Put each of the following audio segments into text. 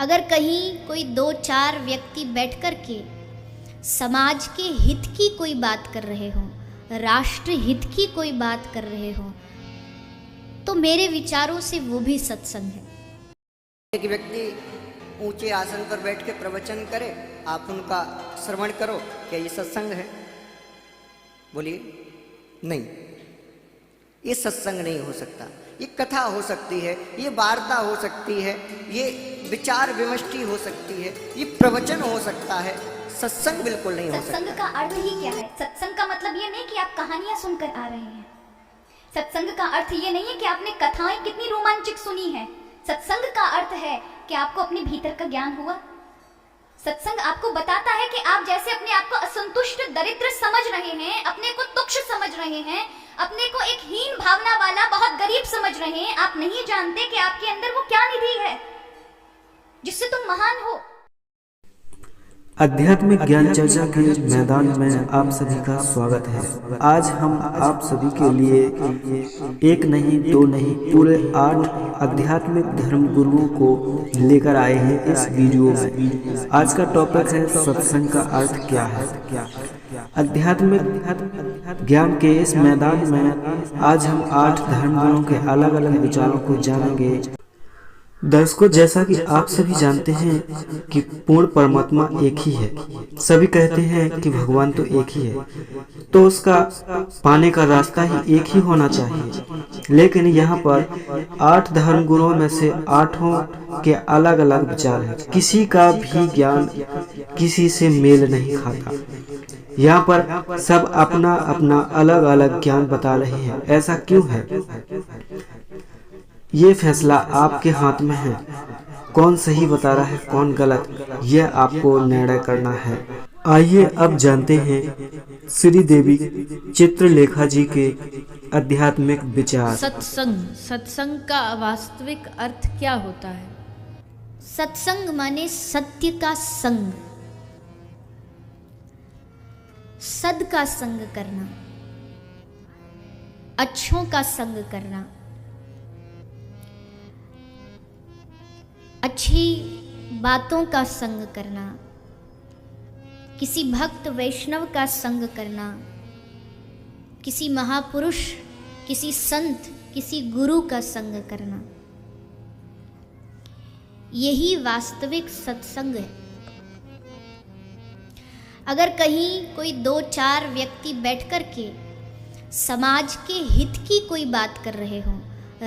अगर कहीं कोई दो चार व्यक्ति बैठ कर के समाज के हित की कोई बात कर रहे हों, राष्ट्र हित की कोई बात कर रहे हों, तो मेरे विचारों से वो भी सत्संग है। एक व्यक्ति ऊंचे आसन पर बैठ के प्रवचन करे, आप उनका श्रवण करो, क्या ये सत्संग है? बोलिए नहीं, ये सत्संग नहीं हो सकता। ये कथा हो सकती है, ये वार्ता हो सकती है, ये विचार विमष्टि हो सकती है, ये प्रवचन हो सकता है, सत्संग बिल्कुल नहीं हो सकता। सत्संग का अर्थ ही क्या है? सत्संग का मतलब ये नहीं कि आप कहानियां सुनकर आ रहे हैं। सत्संग का अर्थ ये नहीं है कि आपने कथाएं कितनी रोमांचक सुनी है। सत्संग का अर्थ है कि आपको अपने भीतर का ज्ञान हुआ। सत्संग आपको बताता है कि आप जैसे अपने आप को असंतुष्ट, दरिद्र समझ रहे हैं, अपने को तुच्छ समझ रहे हैं, अपने को एक हीन भावना वाला, बहुत गरीब समझ रहे हैं, आप नहीं जानते कि आपके अंदर वो क्या निधि है जिससे तुम महान हो। आध्यात्मिक ज्ञान चर्चा के मैदान में आप सभी का स्वागत है। आज हम आप सभी के लिए एक नहीं, दो नहीं, पूरे 8 आध्यात्मिक धर्म गुरुओं को लेकर आए हैं इस वीडियो में। आज का टॉपिक है सत्संग का अर्थ क्या है। आध्यात्मिक ज्ञान के इस मैदान में आज हम 8 धर्म गुरुओं के अलग अलग विचारों को जानेंगे। दर्शकों, जैसा कि आप सभी जानते हैं कि पूर्ण परमात्मा एक ही है। सभी कहते हैं कि भगवान तो एक ही है, तो उसका पाने का रास्ता ही एक ही होना चाहिए। लेकिन यहाँ पर 8 धर्म गुरुओं में से 8 के अलग अलग विचार हैं। किसी का भी ज्ञान किसी से मेल नहीं खाता। यहाँ पर सब अपना अपना अलग अलग ज्ञान बता रहे हैं। ऐसा क्यों है? ये फैसला आपके हाथ में है। कौन सही बता रहा है, कौन गलत, यह आपको निर्णय करना है। आइए अब जानते हैं श्री देवी चित्रलेखा जी के आध्यात्मिक विचार। सत्संग का वास्तविक अर्थ क्या होता है? सत्संग माने सत्य का संग, सद का संग करना, अच्छों का संग करना, अच्छी बातों का संग करना, किसी भक्त वैष्णव का संग करना, किसी महापुरुष, किसी संत, किसी गुरु का संग करना, यही वास्तविक सत्संग है। अगर कहीं कोई दो चार व्यक्ति बैठ कर के समाज के हित की कोई बात कर रहे हों,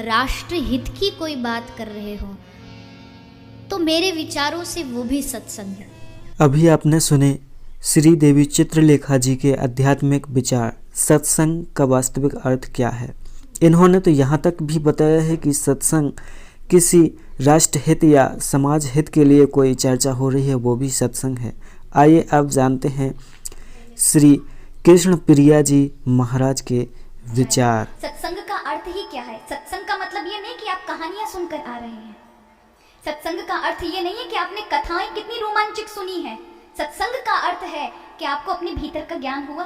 राष्ट्र हित की कोई बात कर रहे हों, तो मेरे विचारों से वो भी सत्संग है। अभी आपने सुने श्री देवी चित्रलेखा जी के आध्यात्मिक विचार, सत्संग का वास्तविक अर्थ क्या है। इन्होंने तो यहाँ तक भी बताया है कि सत्संग किसी राष्ट्र हित या समाज हित के लिए कोई चर्चा हो रही है, वो भी सत्संग है। आइए अब जानते हैं श्री कृष्ण प्रिया जी महाराज के विचार। सत्संग का अर्थ ही क्या है? सत्संग का मतलब ये नहीं कि आप कहानियां सुनकर आ रहे हैं। सत्संग का अर्थ ये नहीं है कि आपने कथाएं कितनी रोमांचक सुनी है। सत्संग का अर्थ है कि आपको अपने भीतर का ज्ञान हुआ।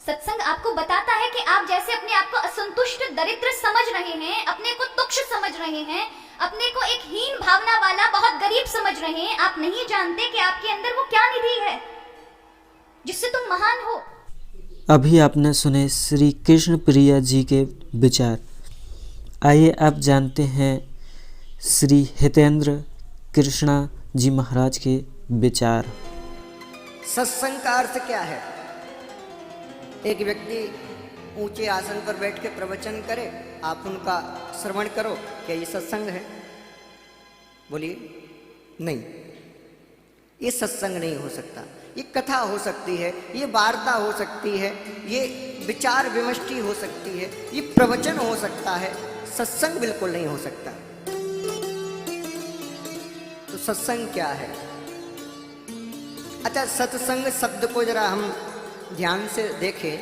सत्संग आपको बताता है कि आप जैसे अपने आप को असंतुष्ट, दरिद्र समझ रहे हैं, अपने को तुच्छ समझ रहे हैं, अपने को एक हीन भावना वाला, बहुत गरीब समझ रहे हैं, आप नहीं जानते कि आपके अंदर वो क्या निधि है जिससे तुम महान हो। अभी आपने सुने श्री कृष्ण प्रिया जी के विचार। आइए अब जानते हैं श्री हितेंद्र कृष्णा जी महाराज के विचार। सत्संग का अर्थ क्या है? एक व्यक्ति ऊंचे आसन पर बैठ के प्रवचन करे, आप उनका श्रवण करो, क्या ये सत्संग है? बोलिए नहीं, ये सत्संग नहीं हो सकता। ये कथा हो सकती है, ये वार्ता हो सकती है, ये विचार विमष्टि हो सकती है, ये प्रवचन हो सकता है, सत्संग बिल्कुल नहीं हो सकता। तो सत्संग क्या है? अच्छा, सत्संग शब्द को जरा हम ध्यान से देखें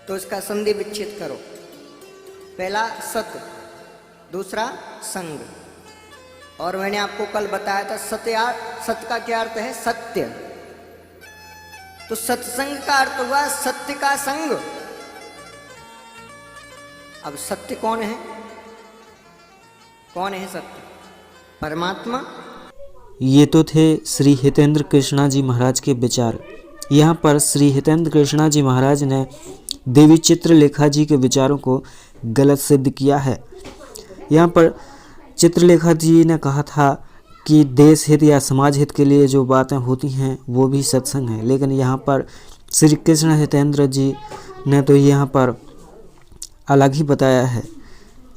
तो इसका संधि विच्छेद करो। पहला सत, दूसरा संग। और मैंने आपको कल बताया था सत्य का क्या अर्थ है? सत्य। तो सत्संग का अर्थ हुआ सत्य का संग। अब सत्य कौन है? कौन है सत्य? परमात्मा। ये तो थे श्री हितेंद्र कृष्णा जी महाराज के विचार। यहाँ पर श्री हितेंद्र कृष्णा जी महाराज ने देवी चित्रलेखा जी के विचारों को गलत सिद्ध किया है। यहाँ पर चित्रलेखा जी ने कहा था कि देश हित या समाज हित के लिए जो बातें होती हैं वो भी सत्संग है, लेकिन यहाँ पर श्री कृष्ण हितेंद्र जी ने तो यहाँ पर अलग ही बताया है।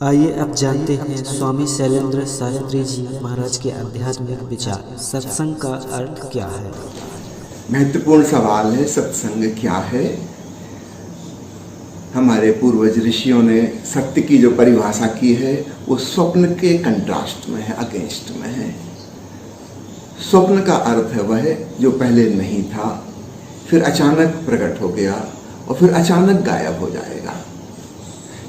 आइए अब जानते हैं स्वामी शैलेंद्र शास्त्री जी महाराज के आध्यात्मिक विचार। सत्संग का अर्थ क्या है? महत्वपूर्ण सवाल है, सत्संग क्या है। हमारे पूर्वज ऋषियों ने सत्य की जो परिभाषा की है वो स्वप्न के कंट्रास्ट में है, अगेंस्ट में है। स्वप्न का अर्थ है वह जो पहले नहीं था, फिर अचानक प्रकट हो गया और फिर अचानक गायब हो जाएगा।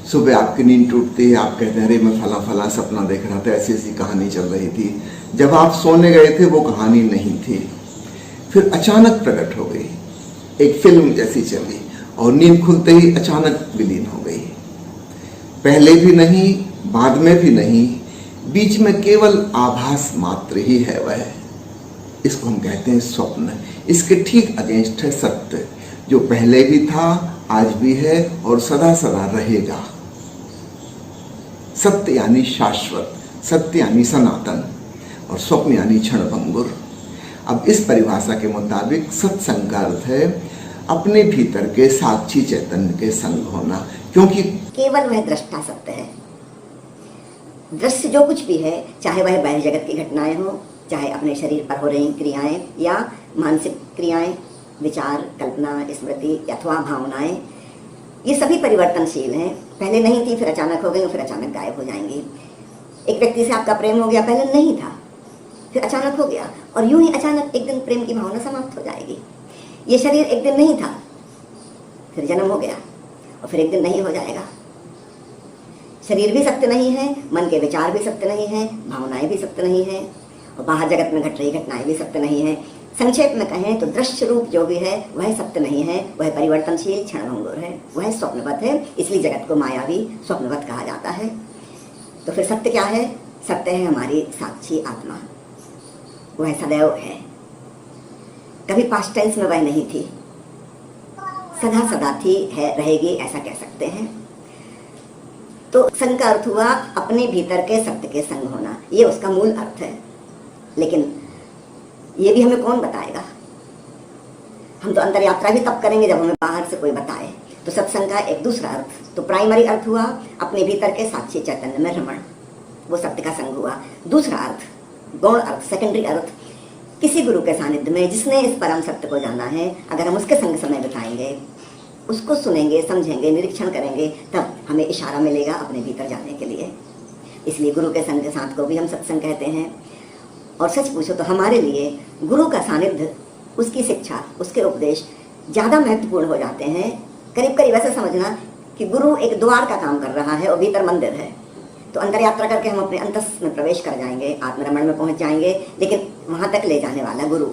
सुबह आपकी नींद टूटती है, आप कहते हैं अरे मैं फला फला सपना देख रहा था, ऐसी ऐसी कहानी चल रही थी। जब आप सोने गए थे वो कहानी नहीं थी, फिर अचानक प्रकट हो गई, एक फिल्म जैसी चली और नींद खुलते ही अचानक विलीन हो गई। पहले भी नहीं, बाद में भी नहीं, बीच में केवल आभास मात्र ही है वह। इसको हम कहते हैं स्वप्न। इसके ठीक अगेंस्ट है सत्य, जो पहले भी था, आज भी है और सदा सदा रहेगा। सत्य यानी शाश्वत, सत्य यानी सनातन और स्वप्न यानी क्षणभंगुर। अब इस परिभाषा के मुताबिक सत्संग का अर्थ है अपने भीतर के साक्षी चैतन्य के संग होना, क्योंकि केवल वह दृष्टा सत्य है। दृश्य जो कुछ भी है, चाहे वह बाह्य जगत की घटनाएं हो, चाहे अपने शरीर पर हो रही क्रियाएं या मानसिक क्रियाएं, विचार, कल्पना, स्मृति अथवा भावनाएं, ये सभी परिवर्तनशील हैं। पहले नहीं थी, फिर अचानक हो गई, फिर अचानक गायब हो जाएंगी। एक व्यक्ति से आपका प्रेम हो गया, पहले नहीं था, फिर अचानक हो गया और यूं ही अचानक एक दिन प्रेम की भावना समाप्त हो जाएगी। ये शरीर एक दिन नहीं था, फिर जन्म हो गया और फिर एक दिन नहीं हो जाएगा। शरीर भी सत्य नहीं है, मन के विचार भी सत्य नहीं है, भावनाएं भी सत्य नहीं है और बाहर जगत में घट रही घटनाएं भी सत्य नहीं है। संक्षेप में कहें तो दृश्य रूप जो भी है वह सत्य नहीं है, वह परिवर्तनशील क्षणभंगुर है, वह स्वप्नवत है। इसलिए जगत को मायावी स्वप्नवत कहा जाता है। तो फिर सत्य क्या है? सत्य है हमारी साक्षी आत्मा, वह सदैव है। कभी पास्ट टेंस में वह नहीं थी, सदा सदा थी, है, रहेगी, ऐसा कह सकते हैं। तो संग का अर्थ हुआ अपने भीतर के सत्य के संग होना, ये उसका मूल अर्थ है। लेकिन ये भी हमें कौन बताएगा? हम तो अंतर यात्रा भी तब करेंगे जब हमें बाहर से कोई बताए। तो सत्संग का एक दूसरा अर्थ, तो प्राइमरी अर्थ हुआ अपने भीतर के साक्षी चैतन्य में रमण, वो सत्य का संग हुआ। दूसरा अर्थ, गौण अर्थ, सेकेंडरी अर्थ, किसी गुरु के सानिध्य में जिसने इस परम सत्य को जाना है, अगर हम उसके संग समय बिताएंगे, उसको सुनेंगे, समझेंगे, निरीक्षण करेंगे, तब हमें इशारा मिलेगा अपने भीतर जाने के लिए। इसलिए गुरु के संग के साथ को भी हम सत्संग कहते हैं। और सच पूछो तो हमारे लिए गुरु का सानिध्य, उसकी शिक्षा, उसके उपदेश ज़्यादा महत्वपूर्ण हो जाते हैं। करीब करीब ऐसा समझना कि गुरु एक द्वार का काम कर रहा है और भीतर मंदिर है। तो अंतर यात्रा करके हम अपने अंतस में प्रवेश कर जाएंगे, आत्मरमण में पहुंच जाएंगे, लेकिन वहां तक ले जाने वाला गुरु,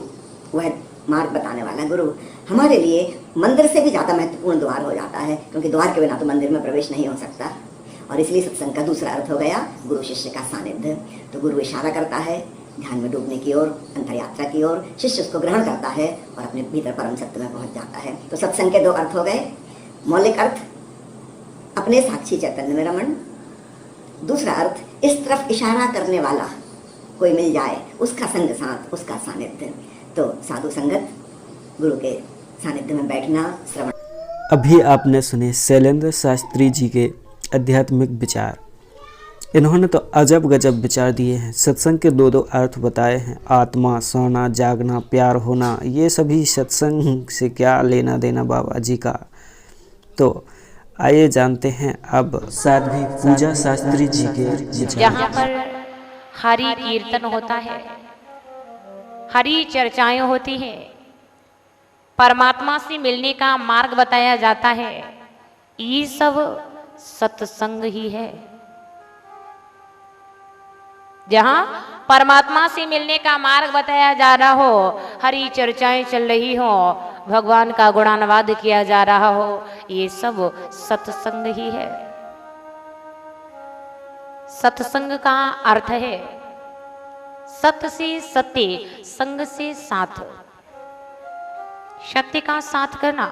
वह मार्ग बताने वाला गुरु हमारे लिए मंदिर से भी ज़्यादा महत्वपूर्ण द्वार हो जाता है, क्योंकि द्वार के बिना तो मंदिर में प्रवेश नहीं हो सकता। और इसलिए सत्संग का दूसरा अर्थ हो गया गुरु शिष्य का सानिध्य। तो गुरु इशारा करता है ध्यान में डूबने की ओर, अंतर यात्रा की ओर, शिष्य उसको ग्रहण करता है और अपने भीतर परम सत्य में पहुंच जाता है। तो सत्संग के दो अर्थ हो गए। मौलिक अर्थ अपने साक्षी चैतन्य में रमण, दूसरा अर्थ इस तरफ इशारा करने वाला कोई मिल जाए, उसका संग साथ, उसका सानिध्य। तो साधु संगत, गुरु के सानिध्य में बैठना, श्रवण। अभी आपने सुने शैलेंद्र शास्त्री जी के आध्यात्मिक विचार। इन्होंने तो अजब गजब विचार दिए हैं। सत्संग के दो अर्थ बताए हैं, आत्मा, सोना, जागना, प्यार होना। ये सभी सत्संग से क्या लेना देना बाबा जी का। तो आइए जानते हैं अब साध्वी पूजा शास्त्री जी के विचार। यहाँ पर हरि कीर्तन होता है, हरि चर्चाएं होती है, परमात्मा से मिलने का मार्ग बताया जाता है। ये सब सत्संग ही है। जहाँ परमात्मा से मिलने का मार्ग बताया जा रहा हो, हरि चर्चाएं चल रही हो, भगवान का गुणानुवाद किया जा रहा हो, ये सब सत्संग ही है। सत्संग का अर्थ है सत्य से सत्य, संग से साथ, सत्य का साथ करना।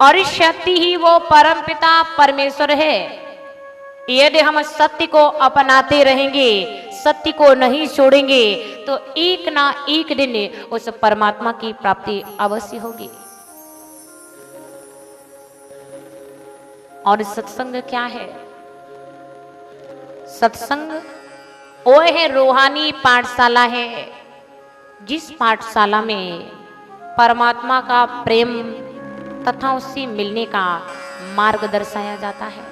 और इस सत्य ही वो परम पिता परमेश्वर है। यदि हम सत्य को अपनाते रहेंगे, सत्य को नहीं छोड़ेंगे, तो एक ना एक दिन उस परमात्मा की प्राप्ति अवश्य होगी। और सत्संग क्या है? सत्संग वो है रूहानी पाठशाला है, जिस पाठशाला में परमात्मा का प्रेम तथा उससे मिलने का मार्ग दर्शाया जाता है।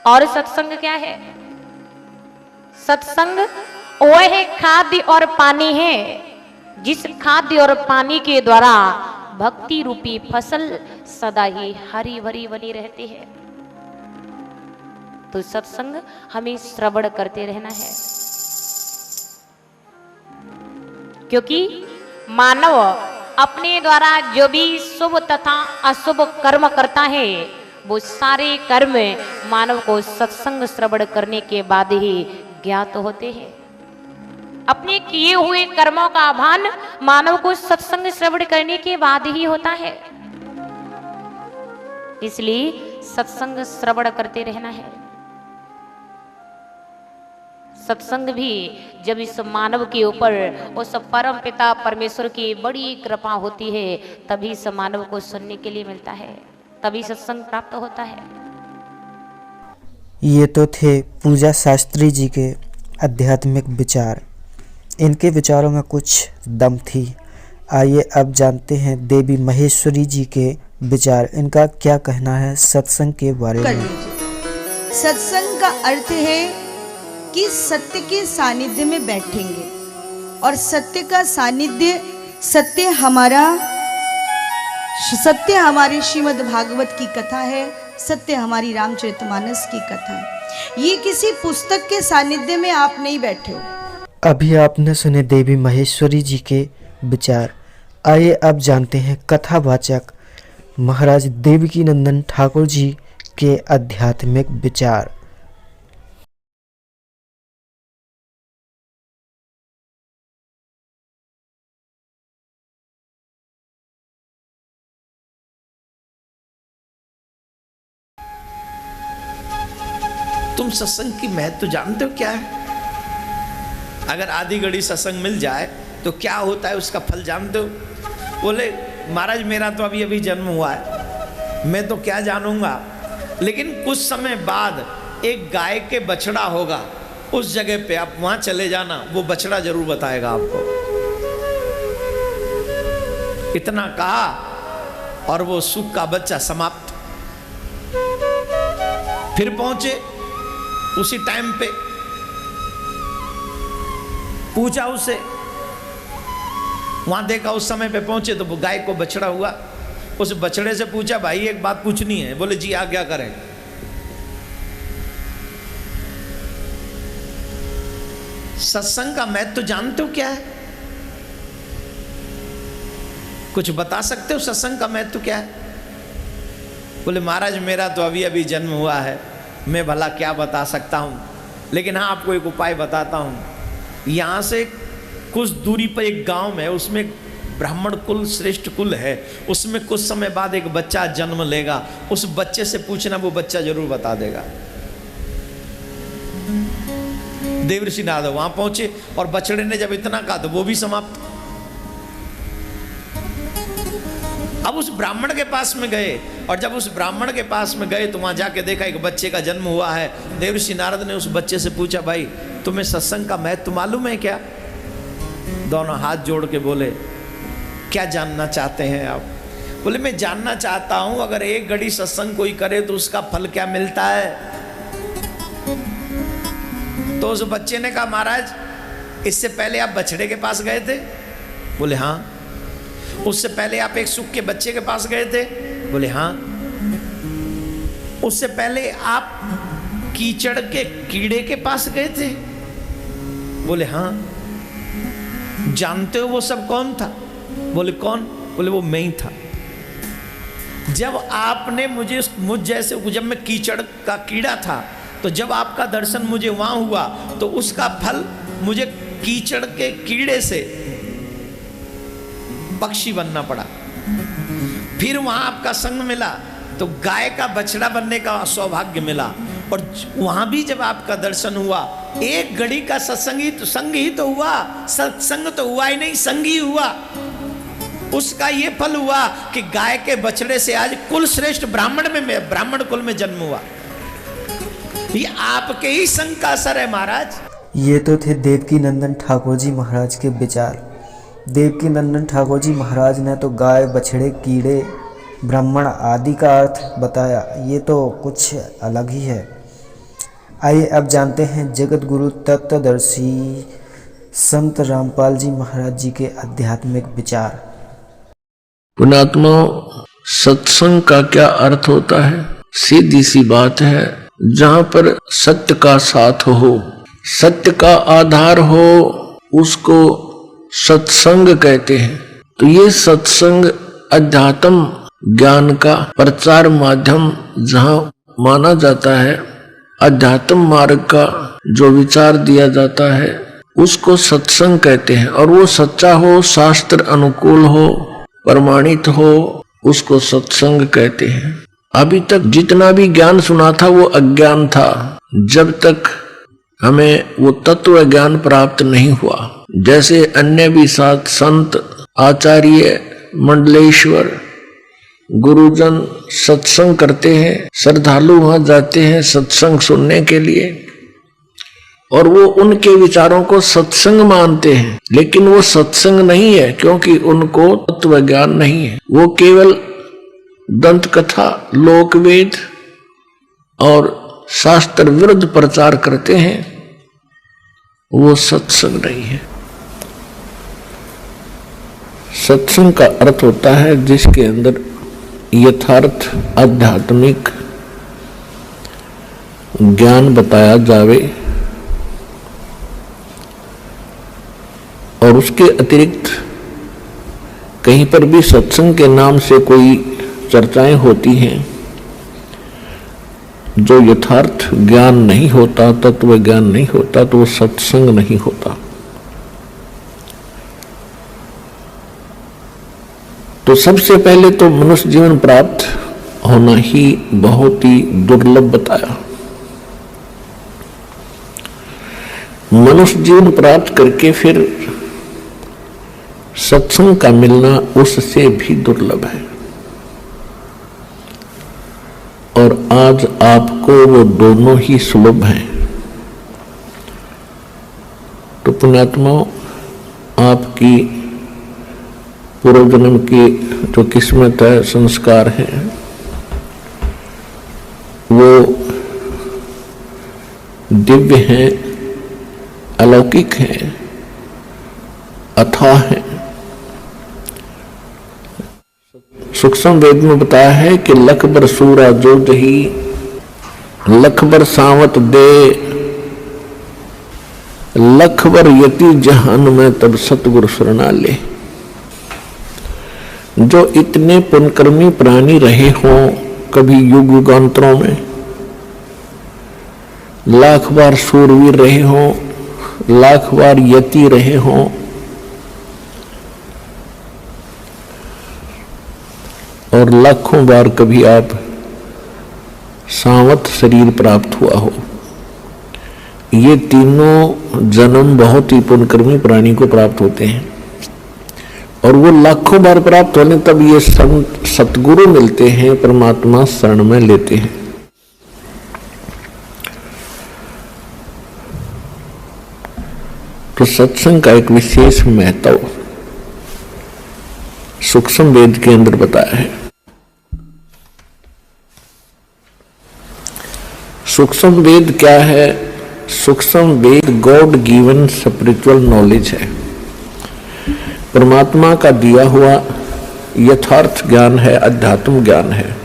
और सत्संग क्या है? सत्संग वो है खाद्य और पानी है, जिस खाद्य और पानी के द्वारा भक्ति रूपी फसल सदा ही हरी भरी बनी रहती है। तो सत्संग हमें श्रवण करते रहना है, क्योंकि मानव अपने द्वारा जो भी शुभ तथा अशुभ कर्म करता है, वो सारे कर्म मानव को सत्संग श्रवण करने के बाद ही ज्ञात होते हैं। अपने किए हुए कर्मों का भान मानव को सत्संग श्रवण करने के बाद ही होता है। इसलिए सत्संग श्रवण करते रहना है। सत्संग भी जब इस मानव के ऊपर उस परम पिता परमेश्वर की बड़ी कृपा होती है, तभी इस मानव को सुनने के लिए मिलता है, तभी सत्संग प्राप्त होता है। ये तो थे पूजा शास्त्री जी के आध्यात्मिक विचार। इनके विचारों में कुछ दम थी। आइए अब जानते हैं देवी महेश्वरी जी के विचार। इनका क्या कहना है सत्संग के बारे में। सत्संग का अर्थ है कि सत्य के सानिध्य में बैठेंगे, और सत्य का सानिध्य, सत्य हमारी श्रीमद् भागवत की कथा है, सत्य हमारी रामचरितमानस की कथा है। ये किसी पुस्तक के सानिध्य में आप नहीं बैठे हो। अभी आपने सुने देवी महेश्वरी जी के विचार। आइए अब जानते हैं कथावाचक महाराज देवकी नंदन ठाकुर जी के आध्यात्मिक विचार। तुम सत्संग की महत्व जानते हो क्या है? अगर आधी घड़ी सत्संग मिल जाए तो क्या होता है, उसका फल जानते हो? बोले महाराज मेरा तो अभी अभी जन्म हुआ है, मैं तो क्या जानूंगा, लेकिन कुछ समय बाद एक गाय के बछड़ा होगा, उस जगह पे आप वहां चले जाना, वो बछड़ा जरूर बताएगा आपको। इतना कहा और वो सुख का बच्चा समाप्त। फिर पहुंचे उसी टाइम पे, पूछा उसे, वहां देखा उस समय पे पहुंचे तो वो गाय को बछड़ा हुआ। उस बछड़े से पूछा भाई एक बात पूछनी है। बोले जी आज्ञा करें। सत्संग का महत्व जानते हो क्या है? कुछ बता सकते हो सत्संग का महत्व क्या है? बोले महाराज मेरा तो अभी अभी जन्म हुआ है, मैं भला क्या बता सकता हूँ, लेकिन हाँ आपको एक उपाय बताता हूँ। यहाँ से कुछ दूरी पर एक गांव है, उसमें ब्राह्मण कुल श्रेष्ठ कुल है, उसमें कुछ समय बाद एक बच्चा जन्म लेगा, उस बच्चे से पूछना, वो बच्चा जरूर बता देगा। देवर्षि नारद वहां पहुंचे और बछड़े ने जब इतना कहा तो वो भी समाप्त। अब उस ब्राह्मण के पास में गए, और जब उस ब्राह्मण के पास में गए तो वहां जाके देखा एक बच्चे का जन्म हुआ है। देवर्षि नारद ने उस बच्चे से पूछा भाई तुम्हें सत्संग का महत्व मालूम है क्या? दोनों हाथ जोड़ के बोले क्या जानना चाहते हैं आप? बोले मैं जानना चाहता हूं अगर एक घड़ी सत्संग कोई करे तो उसका फल क्या मिलता है? तो उस बच्चे ने कहा महाराज इससे पहले आप बछड़े के पास गए थे? बोले हाँ। उससे पहले आप एक सुख के बच्चे के पास गए थे? बोले हाँ। उससे पहले आप कीचड़ के कीड़े के पास गए थे? बोले हाँ। जानते हो वो सब कौन था? बोले कौन? बोले वो मैं ही था। जब आपने मुझ जैसे, जब मैं कीचड़ का कीड़ा था तो जब आपका दर्शन मुझे वहां हुआ तो उसका फल मुझे कीचड़ के कीड़े से पक्षी बनना पड़ा। फिर वहां आपका संग मिला तो गाय का बछड़ा बनने का सौभाग्य मिला। और वहां भी जब आपका दर्शन हुआ, एक घड़ी का सत्संग ही तो संग ही तो हुआ, सत्संग तो हुआ ही नहीं, संग ही हुआ। उसका ये फल हुआ कि गाय के बछड़े से आज कुल श्रेष्ठ ब्राह्मण कुल में जन्म हुआ। ये आपके ही संग का असर है महाराज। ये तो थे देवकी नंदन ठाकुर जी महाराज के विचार। देवकी नंदन ठाकुर जी महाराज ने तो गाय बछड़े कीड़े ब्राह्मण आदि का अर्थ बताया, ये तो कुछ अलग ही है। आइए अब जानते हैं जगत गुरु तत्वदर्शी संत रामपाल जी महाराज जी के आध्यात्मिक विचार। पुण्यात्मा, सत्संग का क्या अर्थ होता है? सीधी सी बात है, जहां पर सत्य का साथ हो, सत्य का आधार हो, उसको सत्संग कहते हैं। तो ये सत्संग अध्यात्म ज्ञान का प्रचार माध्यम जहां माना जाता है, अध्यात्म मार्ग का जो विचार दिया जाता है उसको सत्संग कहते हैं। और वो सच्चा हो, शास्त्र अनुकूल हो, प्रमाणित हो, उसको सत्संग कहते हैं। अभी तक जितना भी ज्ञान सुना था वो अज्ञान था, जब तक हमें वो तत्व ज्ञान प्राप्त नहीं हुआ। जैसे अन्य भी साथ संत, आचार्य, मंडलेश्वर, गुरुजन सत्संग करते हैं, श्रद्धालु वहां जाते हैं सत्संग सुनने के लिए और वो उनके विचारों को सत्संग मानते हैं, लेकिन वो सत्संग नहीं है, क्योंकि उनको तत्व ज्ञान नहीं है। वो केवल दंत कथा, लोकवेद और शास्त्र विरुद्ध प्रचार करते हैं, वो सत्संग नहीं है। सत्संग का अर्थ होता है जिसके अंदर यथार्थ आध्यात्मिक ज्ञान बताया जावे और उसके अतिरिक्त कहीं पर भी सत्संग के नाम से कोई चर्चाएं होती हैं, जो यथार्थ ज्ञान नहीं होता, तत्व ज्ञान नहीं होता, तो वो सत्संग नहीं होता। तो सबसे पहले तो मनुष्य जीवन प्राप्त होना ही बहुत ही दुर्लभ बताया। मनुष्य जीवन प्राप्त करके फिर सत्संग का मिलना उससे भी दुर्लभ है। और आज आपको वो दोनों ही सुलभ हैं। तो पुण्यात्माओं, आपकी पूर्व जन्म की जो किस्मत है, संस्कार है, वो दिव्य हैं, अलौकिक हैं, अथाह हैं। सूक्ष्म वेद में बताया है कि लख बर सूरा जो जही, लख बर सावत दे, लख बर यति जहान में तब सतगुरु शरणा ले। जो इतने पुण्यकर्मी प्राणी रहे हों कभी युग युगांतरों में, लाख बार शूरवीर रहे हों, लाख बार यति रहे हों, और लाखों बार कभी आप सावत शरीर प्राप्त हुआ हो, ये तीनों जन्म बहुत ही पुण्यकर्मी प्राणी को प्राप्त होते हैं। और वो लाखों बार प्राप्त होने तब ये सतगुरु मिलते हैं, परमात्मा शरण में लेते हैं। तो सत्संग का एक विशेष महत्व सूक्ष्म वेद के अंदर बताया है। सूक्ष्म वेद क्या है? सूक्ष्म वेद गॉड गिवन स्पिरिचुअल नॉलेज है, परमात्मा का दिया हुआ यथार्थ ज्ञान है, अध्यात्म ज्ञान है।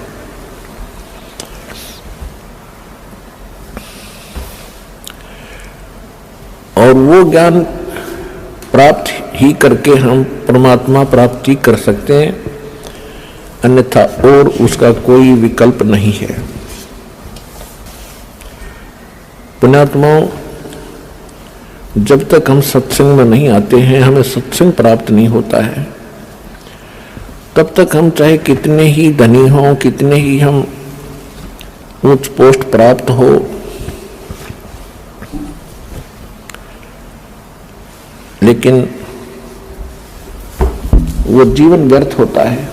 और वो ज्ञान प्राप्त ही करके हम परमात्मा प्राप्ति कर सकते हैं, अन्यथा और उसका कोई विकल्प नहीं है। पुण्यात्माओं, जब तक हम सत्संग में नहीं आते हैं, हमें सत्संग प्राप्त नहीं होता है, तब तक हम चाहे कितने ही धनी हों, कितने ही हम उच्च पोस्ट प्राप्त हो, लेकिन वो जीवन व्यर्थ होता है।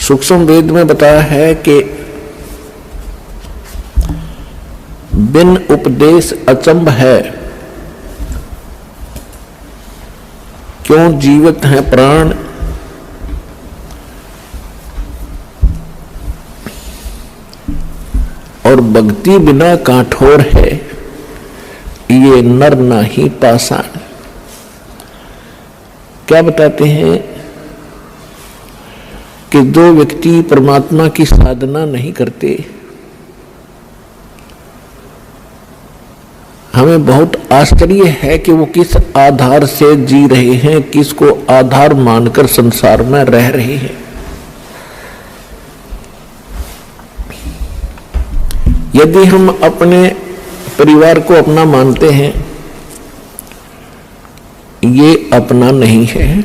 सूक्ष्म वेद में बताया है कि बिन उपदेश अचंभ है, क्यों जीवित है प्राण, और भक्ति बिना काठोर है, ये नर नाही पाषाण। क्या बताते हैं कि जो व्यक्ति परमात्मा की साधना नहीं करते, हमें बहुत आश्चर्य है कि वो किस आधार से जी रहे हैं, किसको आधार मानकर संसार में रह रहे हैं। यदि हम अपने परिवार को अपना मानते हैं, ये अपना नहीं है।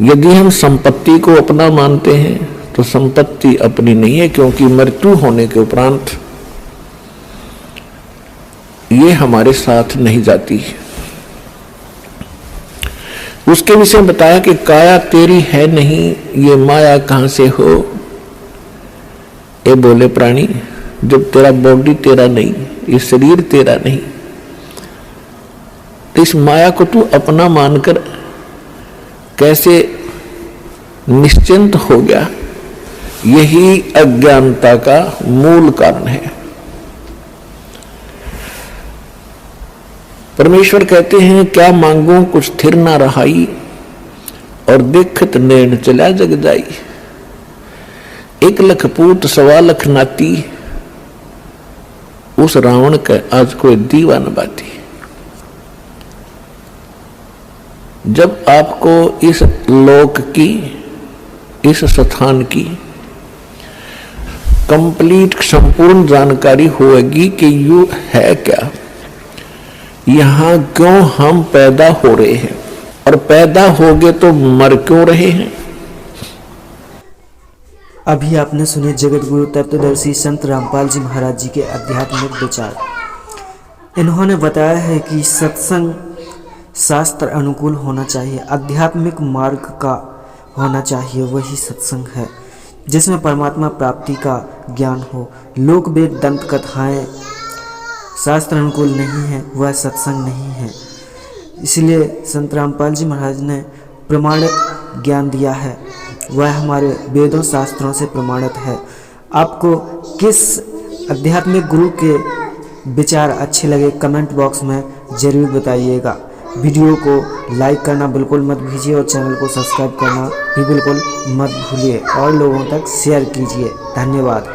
यदि हम संपत्ति को अपना मानते हैं तो संपत्ति अपनी नहीं है, क्योंकि मृत्यु होने के उपरांत ये हमारे साथ नहीं जाती। उसके विषय में बताया कि काया तेरी है नहीं, ये माया कहां से हो। ये बोले प्राणी, जब तेरा बॉडी तेरा नहीं, ये शरीर तेरा नहीं, तो इस माया को तू अपना मानकर कैसे निश्चिंत हो गया? यही अज्ञानता का मूल कारण है। परमेश्वर कहते हैं, क्या मांगू कुछ थिर ना रहाई, और देखत नैन चला जग जाई। 1 लाख पूत 1.25 लाख नाती, उस रावण का आज कोई दीवा न बाती। जब आपको इस लोक की, इस स्थान की कंप्लीट संपूर्ण जानकारी होगी कि यू है क्या, यहां क्यों हम पैदा हो रहे हैं, और पैदा हो गए तो मर क्यों रहे हैं। अभी आपने सुने जगत गुरु तत्वदर्शी संत रामपाल जी महाराज जी के आध्यात्मिक विचार। इन्होंने बताया है कि सत्संग शास्त्र अनुकूल होना चाहिए, आध्यात्मिक मार्ग का होना चाहिए, वही सत्संग है जिसमें परमात्मा प्राप्ति का ज्ञान हो। लोक वेद दंत कथाएं शास्त्र अनुकूल नहीं है, वह सत्संग नहीं है। इसलिए संत रामपाल जी महाराज ने प्रमाणित ज्ञान दिया है, वह हमारे वेदों शास्त्रों से प्रमाणित है। आपको किस आध्यात्मिक गुरु के विचार अच्छे लगे कमेंट बॉक्स में ज़रूर बताइएगा। वीडियो को लाइक करना बिल्कुल मत भूलिए और चैनल को सब्सक्राइब करना भी बिल्कुल मत भूलिए और लोगों तक शेयर कीजिए। धन्यवाद।